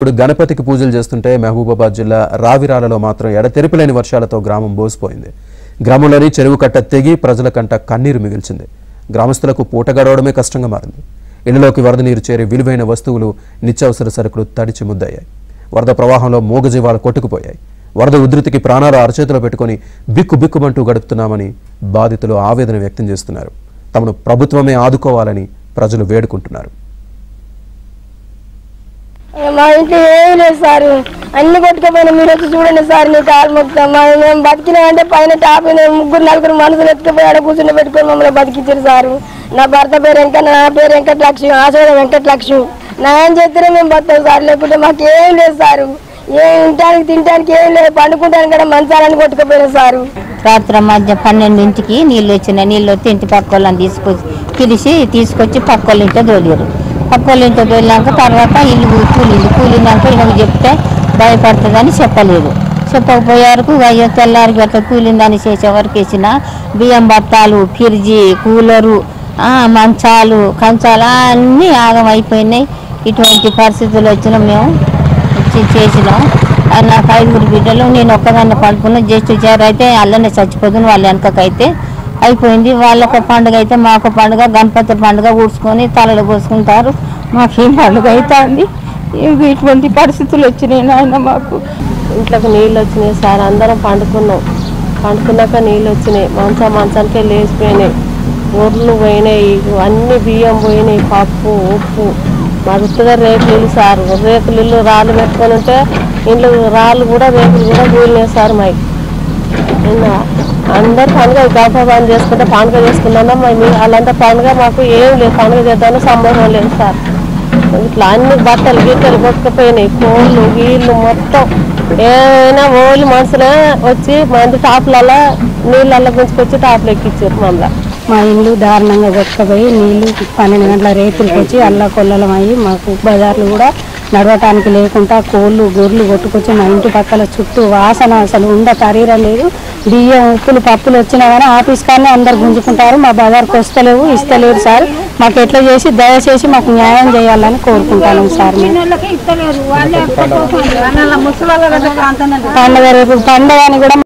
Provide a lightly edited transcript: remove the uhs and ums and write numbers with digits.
ఇప్పుడు గణపతికి పూజలు చేస్తుంటే మహబూబాబాద్ జిల్లా రావిరాలలో మాత్రం ఎడతెరిపిలేని వర్షాలతో గ్రామం బోసిపోయింది. గ్రామంలోని చెరువు కట్ట తెగి ప్రజల కంట కన్నీరు మిగిల్చింది. గ్రామస్తులకు పూట గడవడమే కష్టంగా మారింది. ఇళ్లలోకి వరద నీరు చేరి విలువైన వస్తువులు, నిత్యావసర సరుకులు తడిచి ముద్దయ్యాయి. వరద ప్రవాహంలో మూగజీవాలు కొట్టుకుపోయాయి. వరద ఉధృతికి ప్రాణాలు అరచేతిలో పెట్టుకుని బిక్కుబిక్కుమంటూ గడుపుతున్నామని బాధితులు ఆవేదన వ్యక్తం చేస్తున్నారు. తమను ప్రభుత్వమే ఆదుకోవాలని ప్రజలు వేడుకుంటున్నారు. మా ఇంట్లో ఏం లేదు సార్, అన్ని కొట్టుకుపోయినా మీరు వచ్చి చూడండి సార్. నీ కాలు మొత్తం మేము బతికినామంటే పైన టాప్ ముగ్గురు నలుగురు మనుషులు ఎత్తుకుపోయి ఆడ కూర్చుని పెట్టుకొని మమ్మల్ని బతికించారు సార్. నా భర్త పేరు నా పేరు వెంకటలక్ష్మి, ఆశోద వెంకటలక్ష్మి. నా ఏం చేస్తేనే మేము బతాం సార్, లేకుంటే మాకు ఏం లేదు సార్. ఏం ఇంటానికి తినడానికి ఏం లేదు, పండుకుంటానికి కూడా మంచాలని కొట్టుకుపోయినా సారు. రాత్రి మధ్య 12ంటికి నీళ్ళు వచ్చినాయి. నీళ్ళు వచ్చి ఇంటి పక్క వాళ్ళని తీసుకొచ్చి పక్క వాళ్ళ ఇంట్లో తోలేరు. పక్క వాళ్ళ ఇంట్లో తోలినాక తర్వాత ఇల్లు కూలినాక ఇళ్ళకి చెప్తే భయపడుతుందని చెప్పలేదు. చెప్పకపోయేవరకు అయ్యో తెల్లారికి అట్లా కూలిందని చేసేవరకు వేసిన బియ్యం బత్తాలు, ఫ్రిడ్జి, కూలరు, మంచాలు, కంచాలు అన్నీ ఆగమైపోయినాయి. ఇటువంటి పరిస్థితులు వచ్చిన మేము చేసినాం. నాకు 5 బిడ్డలు, నేను ఒక్కదాన్ని పడుకున్నా. జస్ట్ చేరు అయితే అల్లనే చచ్చిపోతుంది, వాళ్ళ వెనకకైతే అయిపోయింది. వాళ్ళొక పండుగ అయితే మాకు పండుగ, గణపతి పండుగ ఊడ్చుకొని తలలు పోసుకుంటారు. మాకేం పండుగ అవుతుంది. ఇటువంటి పరిస్థితులు వచ్చినాయి నాయన. మాకు ఇంట్లోకి నీళ్ళు వచ్చినాయి సార్. అందరం పండుకున్నాక నీళ్ళు వచ్చినాయి. మంచానికే లేచిపోయినాయి. ఊర్లు పోయినాయి, అన్ని బియ్యం పోయినాయి, పప్పు, ఉప్పు. మరుగుతుగా రేకులు ఇల్లు సార్. రేకులు ఇల్లు రాళ్ళు పెట్టుకొని ఉంటే ఇంట్లో రాళ్ళు కూడా రేకులు కూడా కూలినాయి సార్. మాకు అందరు పండుగ గొప్ప పని చేసుకుంటే పండుగ చేసుకున్నాం. వాళ్ళంతా పండుగ మాకు ఏం లేదు, పండుగ చేద్దామని సంబంధం లేదు సార్. ఇట్లా అన్ని బట్టలు గీతలు కొట్టుకుపోయినాయి. కోళ్ళు వీళ్ళు మొత్తం ఏమైనా ఓళ్ళు మనుషులే వచ్చి మంది టాపులలో నీళ్ళల్లో గుంచుకొచ్చి టాపులు ఎక్కించారు మమ్మల్ని. మా ఇల్లు దారుణంగా కొట్టుకుపోయి నీళ్లు 12 గంటల రేతులకు వచ్చి అల్లా కొల్లలం అయ్యి మాకు బజార్లు కూడా నడవటానికి లేకుండా కోళ్ళు గొర్రెలు కొట్టుకొచ్చి మా ఇంటి పక్కల చుట్టూ వాసన అసలు తరీరం లేదు. బియ్యం, ఉప్పులు, పప్పులు వచ్చినా కానీ ఆఫీస్ కానీ అందరు గుంజుకుంటారు. మా బజార్కి వస్తలేవు, ఇస్తలేరు సార్. మాకు ఎట్లా చేసి దయచేసి మాకు న్యాయం చేయాలని కోరుకుంటాను సార్. పండుగ రేపు పండుగ అని కూడా